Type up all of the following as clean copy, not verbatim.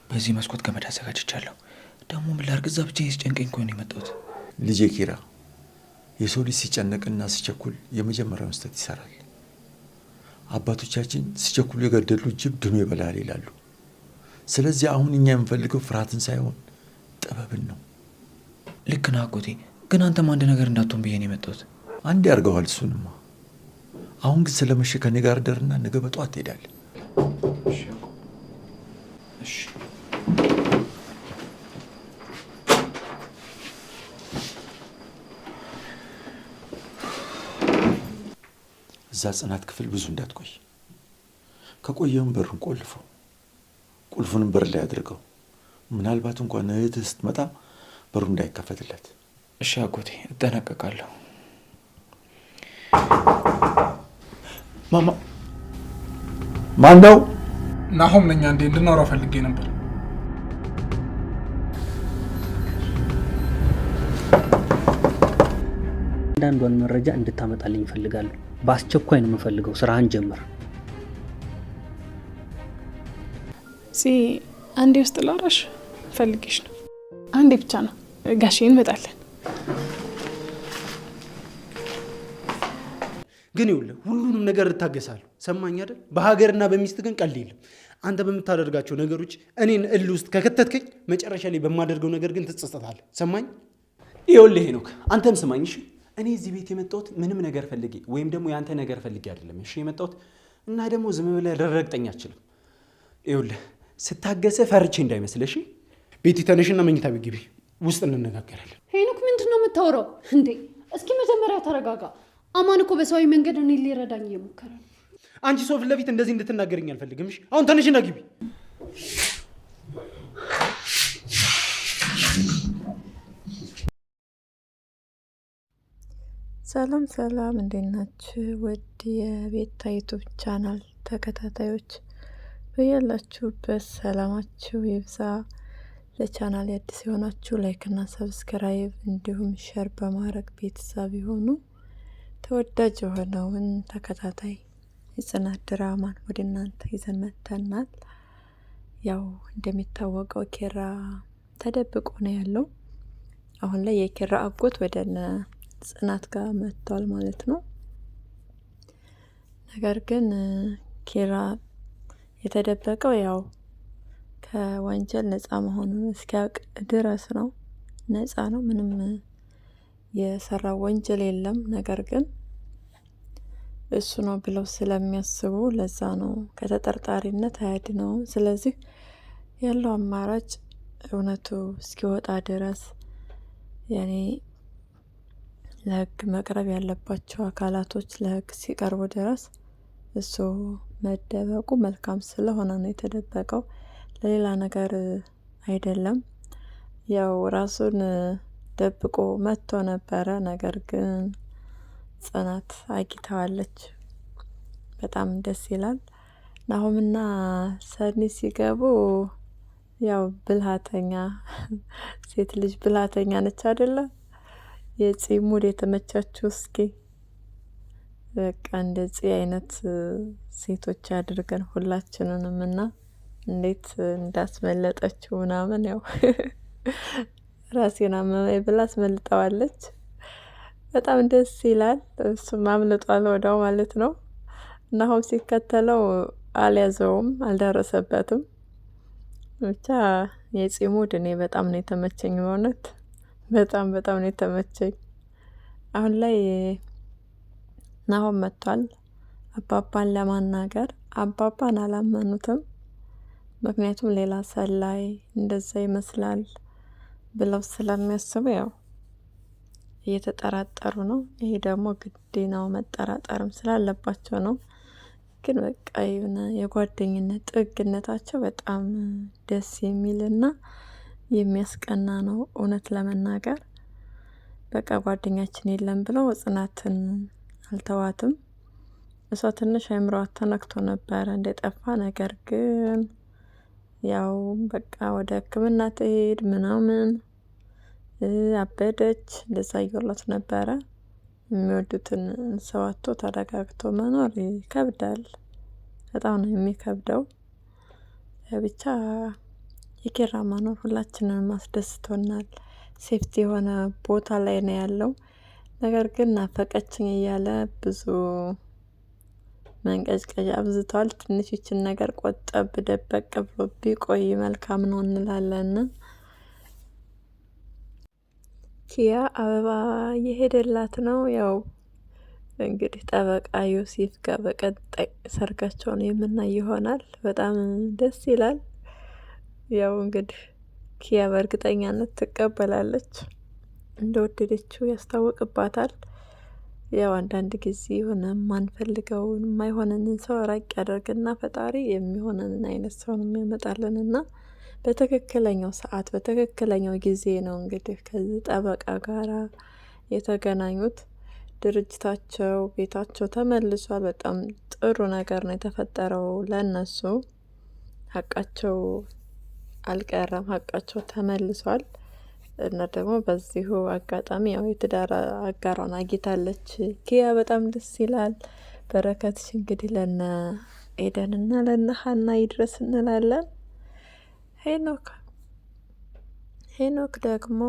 በዚህ መስኮት ገመድ አዘጋጅቻለሁ። ደግሞ ምን ላድርግ? እዛ ብቻዬን ሲጨንቀኝ እኮ ነው የመጣሁት። ልጄ ኪራ፣ የሰው ልጅ ሲጨነቅና ሲቸኩል የመጀመሪያውን ስህተት ይሰራል። አባቶቻችን ሲቸኩሉ የገደሉ ጅብ ድኖ ይበላል ይላሉ። ስለዚህ አሁን እኛ የምንፈልገው ፍርሃትን ሳይሆን ጥበብን ነው። ልክ ነህ አጎቴ፣ ግን አንተም አንድ ነገር እንዳትሆን ብዬ ነው የመጣሁት። አንድ ያርገዋል እሱንማ። አሁን ግን ስለመሸ ከኔ ጋር ደርና ነገ በጠዋት ትሄዳለህ። እሺ። እዛ ጽናት ክፍል ብዙ እንዳትቆይ። ከቆየም በሩን ቆልፈው፣ ቁልፉንም በር ላይ አድርገው። ምናልባት እንኳን እህትህ ስትመጣ በሩ እንዳይከፈትለት። እሺ አጎቴ፣ እጠነቀቃለሁ። ማማ ማን ነው? ናሆም ነኝ። አንዴ እንድናወራ ፈልጌ ነበር። አንዳንዷን መረጃ እንድታመጣልኝ እፈልጋለሁ። በአስቸኳይ ነው የምፈልገው። ስራህን ጀምር። አንዴ ውስጥ ላውራሽ ፈልጌሽ ነው። አንዴ ብቻ ነው። ጋሼ እንመጣለን። ግን ይኸውልህ ሁሉንም ነገር እታገሳለሁ። ሰማኝ አይደል? በሀገርና በሚስት ግን ቀልድ የለም። አንተ በምታደርጋቸው ነገሮች እኔን እልህ ውስጥ ከከተትከኝ መጨረሻ ላይ በማደርገው ነገር ግን ትጸጸታለህ። ሰማኝ? ይኸውልህ ሄኖክ፣ አንተም ስማኝ እሺ። እኔ እዚህ ቤት የመጣሁት ምንም ነገር ፈልጌ ወይም ደግሞ ያንተ ነገር ፈልጌ አይደለም እሺ የመጣሁት። እና ደግሞ ዝም ብለህ ልረግጠኝ አትችልም። ይኸውልህ ስታገሰ ፈርቼ እንዳይመስልህ እሺ። ቤቲ ተነሽና መኝታ ቤት ግቢ፣ ውስጥ እንነጋገራለን። ሄኖክ ምንድን ነው የምታወራው እንዴ? እስኪ መጀመሪያ ተረጋጋ። አማን እኮ በሰዋዊ መንገድ እኔ ሊረዳኝ እየሞከረ ነው። አንቺ ሰው ፊት ለፊት እንደዚህ እንድትናገረኝ አልፈልግም እሺ። አሁን ተነሽና ግቢ። ሰላም ሰላም፣ እንዴት ናችሁ? ውድ የቤታ ዩቱብ ቻናል ተከታታዮች በያላችሁበት ሰላማችሁ ይብዛ። ለቻናል አዲስ የሆናችሁ ላይክ እና ሰብስክራይብ እንዲሁም ሼር በማድረግ ቤተሰብ ይሁኑ። ተወዳጅ የሆነውን ተከታታይ የጽናት ድራማን ወደ እናንተ ይዘን መጥተናል። ያው እንደሚታወቀው ኪራ ተደብቆ ነው ያለው። አሁን ላይ የኪራ አጎት ወደ ጽናት ጋር መጥቷል ማለት ነው። ነገር ግን ኪራ የተደበቀው ያው ከወንጀል ነፃ መሆኑን እስኪያውቅ ድረስ ነው። ነፃ ነው፣ ምንም የሰራው ወንጀል የለም። ነገር ግን እሱ ነው ብለው ስለሚያስቡ ለዛ ነው ከተጠርጣሪነት አያድነውም። ስለዚህ ያለው አማራጭ እውነቱ እስኪወጣ ድረስ ያኔ ለህግ መቅረብ ያለባቸው አካላቶች ለህግ ሲቀርቡ ድረስ እሱ መደበቁ መልካም ስለሆነ ነው የተደበቀው። ለሌላ ነገር አይደለም። ያው ራሱን ደብቆ መጥቶ ነበረ። ነገር ግን ጽናት አግኝተዋለች። በጣም ደስ ይላል። ናሆምና ሰኒ ሲገቡ ያው ብልሃተኛ ሴት ልጅ ብልሃተኛ ነች አይደለ? የጽይ ሙድ የተመቻችሁ እስኪ በቃ እንደዚህ አይነት ሴቶች አድርገን ሁላችንንም እና እንዴት እንዳስመለጠችው ምናምን ያው ራሴን አመመኝ ብላ አስመልጠዋለች። በጣም ደስ ይላል። እሱም አምልጧል ወዲያው ማለት ነው። ናሆም ሲከተለው አልያዘውም፣ አልደረሰበትም። ብቻ የጽይ ሙድ እኔ በጣም ነው የተመቸኝ። በእውነት በጣም ነው የተመቸኝ። አሁን ላይ ናሆም መጥቷል አባባን ለማናገር። አባባን አላመኑትም። ምክንያቱም ሌላ ሰላይ እንደዛ ይመስላል ብለው ስለሚያስቡ ያው እየተጠራጠሩ ነው። ይሄ ደግሞ ግድ ነው፣ መጠራጠርም ስላለባቸው ነው። ግን በቃ የሆነ የጓደኝነት ጥግነታቸው በጣም ደስ የሚልና የሚያስቀና ነው። እውነት ለመናገር በቃ ጓደኛችን የለም ብለው ጽናትን አልተዋትም። እሷ ትንሽ አይምሯ ተነክቶ ነበረ እንደጠፋ። ነገር ግን ያው በቃ ወደ ሕክምና ትሄድ ምናምን አበደች እንደዛ እያሏት ነበረ። የሚወዱትን ሰው አጥቶ ተረጋግቶ መኖር ይከብዳል። በጣም ነው የሚከብደው። ብቻ የኪራ መኖር ሁላችንን አስደስቶናል። ሴፍቲ የሆነ ቦታ ላይ ነው ያለው። ነገር ግን ናፈቀችኝ እያለ ብዙ መንቀጭቀጭ አብዝቷል። ትንሽ ይችን ነገር ቆጠብ ደበቅ ብሎ ቢቆይ መልካም ነው እንላለን። ኪያ አበባ እየሄደላት ነው። ያው እንግዲህ ጠበቃ ዮሴፍ ጋር በቀጣይ ሰርጋቸውን የምናይ ይሆናል። በጣም ደስ ይላል። ያው እንግዲህ ኪያ በእርግጠኛነት ትቀበላለች፣ እንደወደደችው ያስታውቅባታል። ያው አንዳንድ ጊዜ የሆነ የማንፈልገውን የማይሆነንን ሰው ራቅ ያደርግና ፈጣሪ የሚሆነንን አይነት ሰው ነው የሚያመጣልንና በትክክለኛው ሰዓት በትክክለኛው ጊዜ ነው እንግዲህ ከዚህ ጠበቃ ጋራ የተገናኙት። ድርጅታቸው ቤታቸው ተመልሷል። በጣም ጥሩ ነገር ነው የተፈጠረው ለነሱ። ሀቃቸው አልቀረም፣ ሀቃቸው ተመልሷል። እና ደግሞ በዚሁ አጋጣሚ ያው የትዳር አጋሯን አግኝታለች ኪያ። በጣም ደስ ይላል። በረከትሽ እንግዲህ ለነ ኤደንና ለነ ሀና ይድረስ እንላለን። ሄኖክ ደግሞ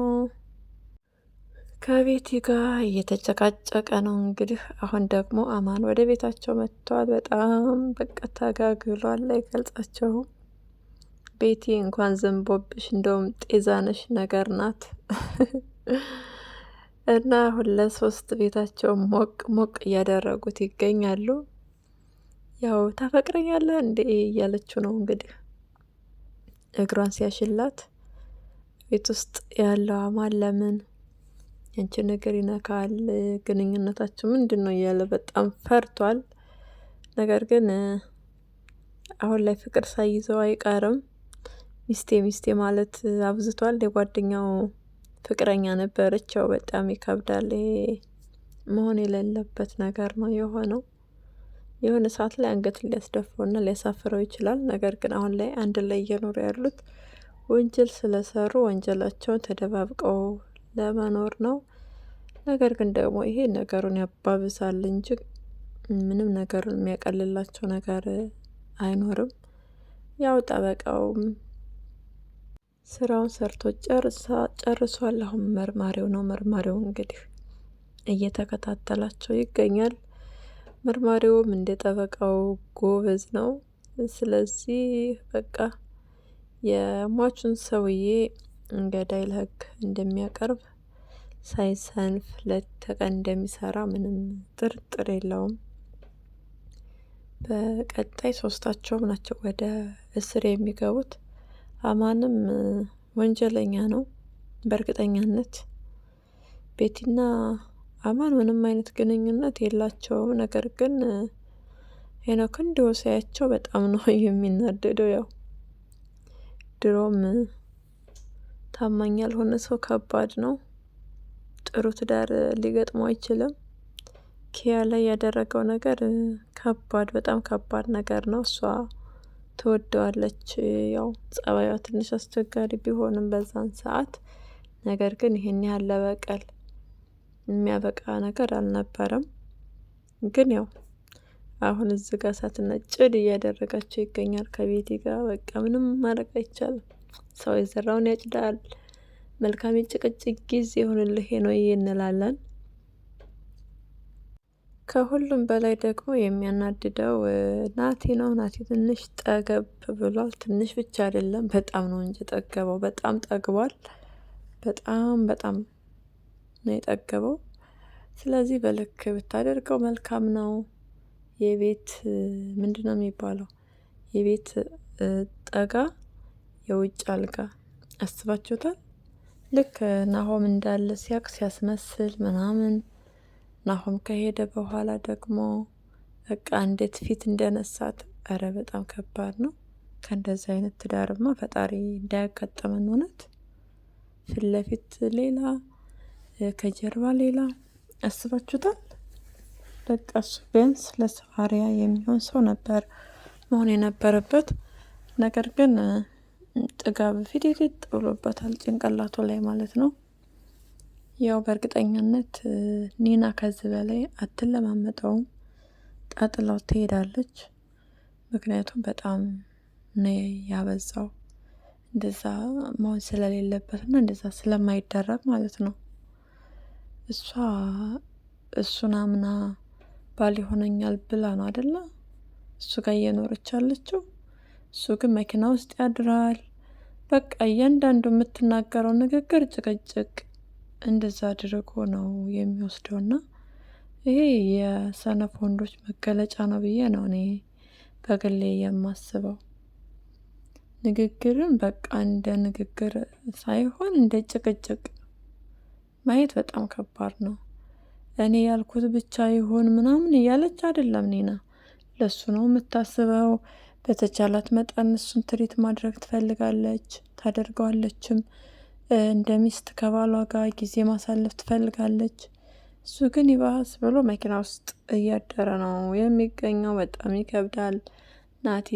ከቤቲ ጋር እየተጨቃጨቀ ነው እንግዲህ። አሁን ደግሞ አማን ወደ ቤታቸው መጥተዋል። በጣም በቃ ተጋግሏል፣ አይገልጻቸውም። ቤቲ እንኳን ዘንቦብሽ እንደውም ጤዛነሽ ነገር ናት። እና አሁን ለሶስት ቤታቸው ሞቅ ሞቅ እያደረጉት ይገኛሉ። ያው ታፈቅረኛለህ እንዴ እያለችው ነው እንግዲህ እግሯን ሲያሽላት። ቤት ውስጥ ያለው አማን ለምን ያንቺን እግር ይነካል፣ ግንኙነታችሁ ምንድን ነው እያለ በጣም ፈርቷል። ነገር ግን አሁን ላይ ፍቅር ሳይዘው አይቀርም። ሚስቴ ማለት አብዝቷል። የጓደኛው ፍቅረኛ ነበረች። ያው በጣም ይከብዳል። መሆን የሌለበት ነገር ነው የሆነው። የሆነ ሰዓት ላይ አንገት ሊያስደፍረውና ሊያሳፍረው ይችላል። ነገር ግን አሁን ላይ አንድ ላይ እየኖሩ ያሉት ወንጀል ስለሰሩ ወንጀላቸውን ተደባብቀው ለመኖር ነው። ነገር ግን ደግሞ ይሄ ነገሩን ያባብሳል እንጂ ምንም ነገሩን የሚያቀልላቸው ነገር አይኖርም። ያው ጠበቃውም ስራውን ሰርቶ ጨርሷል። አሁን መርማሪው ነው። መርማሪው እንግዲህ እየተከታተላቸው ይገኛል። መርማሪውም እንደ ጠበቃው ጎበዝ ነው። ስለዚህ በቃ የሟቹን ሰውዬ ገዳይ ለህግ እንደሚያቀርብ ሳይሰንፍ ሌት ተቀን እንደሚሰራ ምንም ጥርጥር የለውም። በቀጣይ ሶስታቸውም ናቸው ወደ እስር የሚገቡት። አማንም ወንጀለኛ ነው በእርግጠኛነት። ቤቲና አማን ምንም አይነት ግንኙነት የላቸውም። ነገር ግን ሄኖክ እንዲሁ ሲያያቸው በጣም ነው የሚናደደው። ያው ድሮም ታማኝ ያልሆነ ሰው ከባድ ነው። ጥሩ ትዳር ሊገጥመው አይችልም። ኪያ ላይ ያደረገው ነገር ከባድ፣ በጣም ከባድ ነገር ነው። እሷ ትወደዋለች። ያው ጸባይዋ ትንሽ አስቸጋሪ ቢሆንም በዛን ሰዓት፣ ነገር ግን ይሄን ያህል ለበቀል የሚያበቃ ነገር አልነበረም። ግን ያው አሁን እዚህ ጋር እሳትና ጭድ እያደረጋቸው ይገኛል ከቤቲ ጋር። በቃ ምንም ማድረግ አይቻልም። ሰው የዘራውን ያጭዳል። መልካም የጭቅጭቅ ጊዜ ይሁንልህ ነው እንላለን። ከሁሉም በላይ ደግሞ የሚያናድደው ናቲ ነው። ናቲ ትንሽ ጠገብ ብሏል። ትንሽ ብቻ አይደለም በጣም ነው እንጂ ጠገበው። በጣም ጠግቧል። በጣም ነው የጠገበው። ስለዚህ በልክ ብታደርገው መልካም ነው። የቤት ምንድን ነው የሚባለው? የቤት ጠጋ የውጭ አልጋ አስባችሁታል? ልክ ናሆም እንዳለ ሲያቅ ሲያስመስል ምናምን፣ ናሆም ከሄደ በኋላ ደግሞ በቃ እንዴት ፊት እንደነሳት። እረ በጣም ከባድ ነው። ከእንደዚህ አይነት ትዳርማ ፈጣሪ እንዳያጋጠመን። እውነት ፊት ለፊት ሌላ ከጀርባ ሌላ አስባችሁታል? በቃ እሱ ቢያንስ ለሰው አርአያ የሚሆን ሰው ነበር መሆን የነበረበት። ነገር ግን ጥጋብ ፊት ብሎበታል ጭንቅላቱ ላይ ማለት ነው። ያው በእርግጠኛነት ኒና ከዚህ በላይ አትለማመጠውም፣ ጣጥላው ትሄዳለች። ምክንያቱም በጣም ነው ያበዛው። እንደዛ መሆን ስለሌለበትና እንደዛ ስለማይደረግ ማለት ነው። እሷ እሱን አምና ባል ይሆነኛል ብላ ነው አይደለ እሱ ጋር እየኖረች ያለችው። እሱ ግን መኪና ውስጥ ያድራል። በቃ እያንዳንዱ የምትናገረው ንግግር ጭቅጭቅ እንደዛ አድርጎ ነው የሚወስደውና ይሄ የሰነፍ ወንዶች መገለጫ ነው ብዬ ነው እኔ በግሌ የማስበው። ንግግርን በቃ እንደ ንግግር ሳይሆን እንደ ጭቅጭቅ ማየት በጣም ከባድ ነው። እኔ ያልኩት ብቻ ይሆን ምናምን እያለች አይደለም ኒና፣ ለሱ ነው የምታስበው። በተቻላት መጠን እሱን ትሪት ማድረግ ትፈልጋለች፣ ታደርገዋለችም። እንደ ሚስት ከባሏ ጋር ጊዜ ማሳለፍ ትፈልጋለች። እሱ ግን ይባስ ብሎ መኪና ውስጥ እያደረ ነው የሚገኘው። በጣም ይከብዳል። ናቲ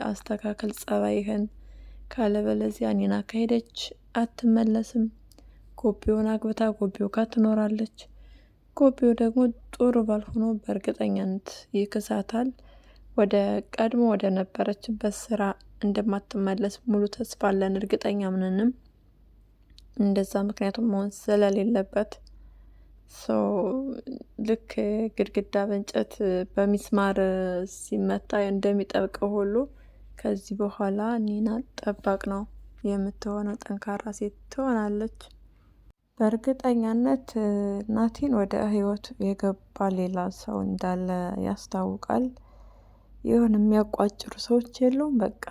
አስተካከል ጸባይህን፣ ካለበለዚያ ኒና ከሄደች አትመለስም። ጎቢውን አግብታ ጎቢው ጋር ትኖራለች። ጎቢው ደግሞ ጥሩ ባልሆኖ በእርግጠኛነት ይክሳታል። ወደ ቀድሞ ወደ ነበረችበት ስራ እንደማትመለስ ሙሉ ተስፋ አለን፣ እርግጠኛ ምንንም እንደዛ። ምክንያቱም መሆን ስለሌለበት ልክ ግድግዳ በእንጨት በሚስማር ሲመታ እንደሚጠብቀው ሁሉ ከዚህ በኋላ ኒና ጠባቅ ነው የምትሆነው። ጠንካራ ሴት ትሆናለች። በእርግጠኛነት ናቲን ወደ ህይወቱ የገባ ሌላ ሰው እንዳለ ያስታውቃል። የሆነ የሚያቋጭሩ ሰዎች የለውም። በቃ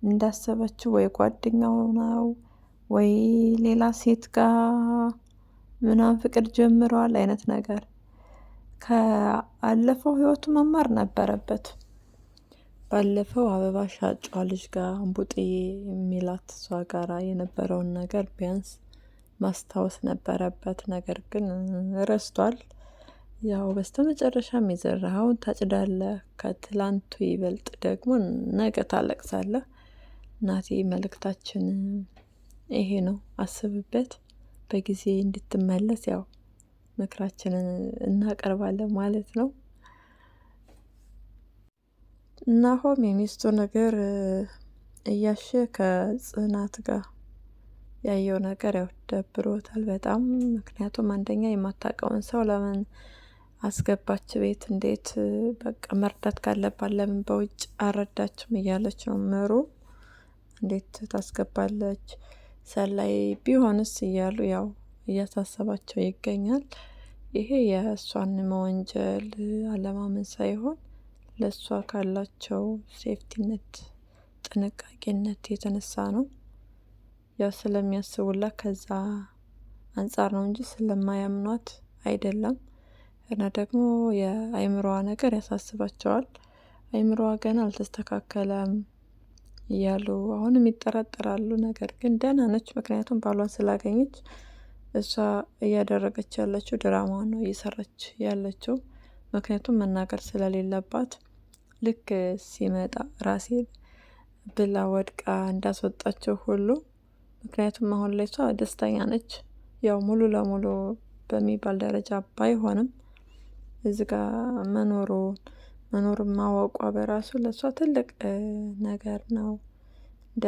እንዳሰበችው ወይ ጓደኛው ነው ወይ ሌላ ሴት ጋር ምናምን ፍቅር ጀምረዋል አይነት ነገር። ከአለፈው ህይወቱ መማር ነበረበት። ባለፈው አበባ ሻጯ ልጅ ጋር እምቡጥዬ የሚላት እሷ ጋራ የነበረውን ነገር ቢያንስ ማስታወስ ነበረበት። ነገር ግን ረስቷል። ያው በስተመጨረሻም የዘራኸውን ታጭዳለህ፣ ከትላንቱ ይበልጥ ደግሞ ነገ ታለቅሳለህ። ናቲ መልእክታችን ይሄ ነው። አስብበት፣ በጊዜ እንድትመለስ ያው ምክራችንን እናቀርባለን ማለት ነው። ናሆም የሚስቱ ነገር እያሸ ከጽናት ጋር ያየው ነገር ያው ደብሮታል በጣም። ምክንያቱም አንደኛ የማታውቀውን ሰው ለምን አስገባች ቤት? እንዴት በቃ መርዳት ካለባት ለምን በውጭ አረዳችም እያለች ነው ምሩ። እንዴት ታስገባለች? ሰላይ ቢሆንስ እያሉ ያው እያሳሰባቸው ይገኛል። ይሄ የእሷን መወንጀል አለማመን ሳይሆን ለእሷ ካላቸው ሴፍቲነት፣ ጥንቃቄነት የተነሳ ነው። ያው ስለሚያስቡላት ከዛ አንጻር ነው እንጂ ስለማያምኗት አይደለም። እና ደግሞ የአይምሮዋ ነገር ያሳስባቸዋል። አይምሮዋ ገና አልተስተካከለም እያሉ አሁንም ይጠራጠራሉ። ነገር ግን ደህና ነች፣ ምክንያቱም ባሏን ስላገኘች። እሷ እያደረገች ያለችው ድራማ ነው እየሰራች ያለችው። ምክንያቱም መናገር ስለሌለባት ልክ ሲመጣ ራሴ ብላ ወድቃ እንዳስወጣቸው ሁሉ። ምክንያቱም አሁን ላይ እሷ ደስተኛ ነች። ያው ሙሉ ለሙሉ በሚባል ደረጃ ባይሆንም እዚህ ጋር መኖር ማወቋ በራሱ ለእሷ ትልቅ ነገር ነው። እንደ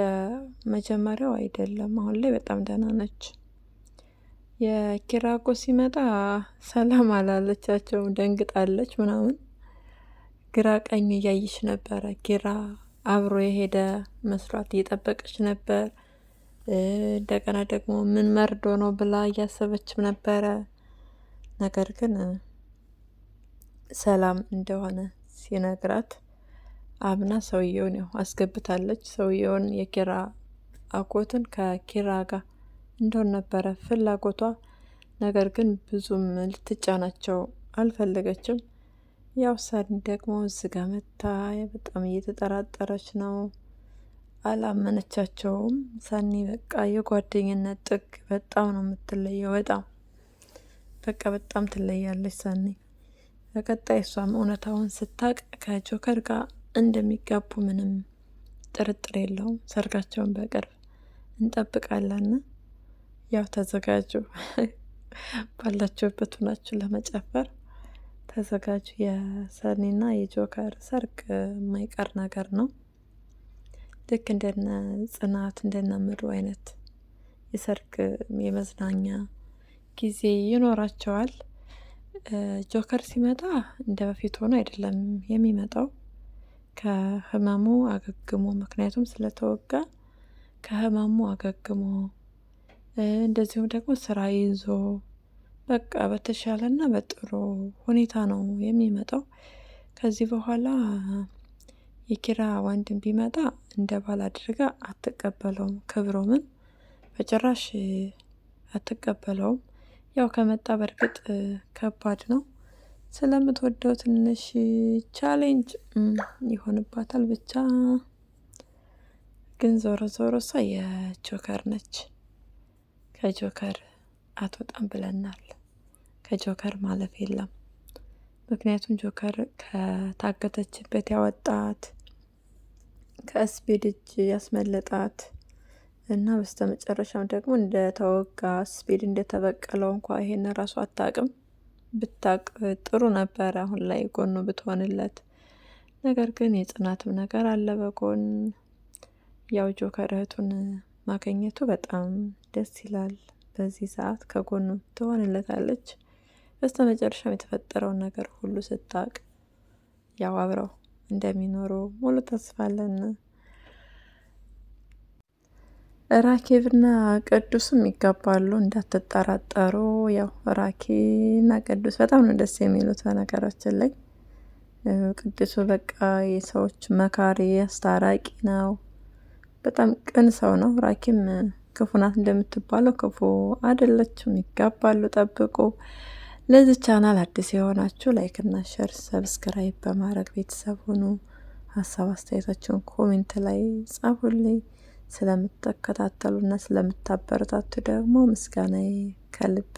መጀመሪያው አይደለም። አሁን ላይ በጣም ደህና ነች። የኪራቆ ሲመጣ ሰላም አላለቻቸው፣ ደንግጣለች ምናምን። ግራ ቀኝ እያየች ነበረ። ኪራ አብሮ የሄደ መስሏት እየጠበቀች ነበር። እንደገና ደግሞ ምን መርዶ ነው ብላ እያሰበችም ነበረ። ነገር ግን ሰላም እንደሆነ ሲነግራት አምና ሰውየውን ያው አስገብታለች። ሰውየውን የኪራ አጎትን ከኪራ ጋር እንደሆነ ነበረ ፍላጎቷ። ነገር ግን ብዙም ልትጫናቸው አልፈለገችም። ያው ሰኒ ደግሞ እዚጋ መታ በጣም እየተጠራጠረች ነው። አላመነቻቸውም። ሰኒ በቃ የጓደኝነት ጥግ በጣም ነው የምትለየው። በጣም ትለያለች ሰኒ። በቀጣይ እሷም እውነታውን ስታቅ ከጆከር ጋር እንደሚጋቡ ምንም ጥርጥር የለውም። ሰርጋቸውን በቅርብ እንጠብቃለን። ያው ተዘጋጁ፣ ባላችሁበት ሆናችሁ ለመጨፈር ተዘጋጁ። የሰኒና የጆከር ሰርግ የማይቀር ነገር ነው። ልክ እንደነ ጽናት እንደነ ምሩ አይነት የሰርግ የመዝናኛ ጊዜ ይኖራቸዋል። ጆከር ሲመጣ እንደ በፊት ሆኖ አይደለም የሚመጣው፣ ከህመሙ አገግሞ፣ ምክንያቱም ስለተወጋ ከህመሙ አገግሞ እንደዚሁም ደግሞ ስራ ይዞ በቃ በተሻለና በጥሩ ሁኔታ ነው የሚመጣው። ከዚህ በኋላ የኪራ ወንድም ቢመጣ እንደ ባል አድርጋ አትቀበለውም። ክብሮምን በጭራሽ አትቀበለውም። ያው ከመጣ በእርግጥ ከባድ ነው። ስለምትወደው ትንሽ ቻሌንጅ ይሆንባታል። ብቻ ግን ዞሮ ዞሮ እሷ የጆከር ነች። ከጆከር አትወጣም ብለናል። ከጆከር ማለፍ የለም። ምክንያቱም ጆከር ከታገተችበት ያወጣት፣ ከስፔድ እጅ ያስመለጣት እና በስተመጨረሻም ደግሞ እንደተወጋ ስፔድ እንደተበቀለው እንኳ ይሄን ራሱ አታውቅም። ብታቅ ጥሩ ነበረ፣ አሁን ላይ ጎኑ ብትሆንለት። ነገር ግን የጽናትም ነገር አለ በጎን። ያው ጆከር እህቱን ማገኘቱ በጣም ደስ ይላል። በዚህ ሰዓት ከጎኑ ትሆንለታለች። በስተመጨረሻም የተፈጠረውን ነገር ሁሉ ስታውቅ ያው አብረው እንደሚኖሩ ሙሉ ተስፋ አለን። ራኬብና ቅዱስም ይጋባሉ እንዳትጠራጠሩ። ያው ራኬና ቅዱስ በጣም ነው ደስ የሚሉት። በነገራችን ላይ ቅዱሱ በቃ የሰዎች መካሪ አስታራቂ ነው። በጣም ቅን ሰው ነው። ራኬም ክፉ ናት እንደምትባለው ክፉ አይደለችም። ይጋባሉ፣ ጠብቁ። ለዚህ ቻናል አዲስ የሆናችሁ ላይክ እና ሼር ሰብስክራይብ በማድረግ ቤተሰብ ሁኑ። ሀሳብ አስተያየታችሁን ኮሜንት ላይ ጻፉልኝ። ስለምትከታተሉና ስለምታበረታቱ ደግሞ ምስጋናዬ ከልብ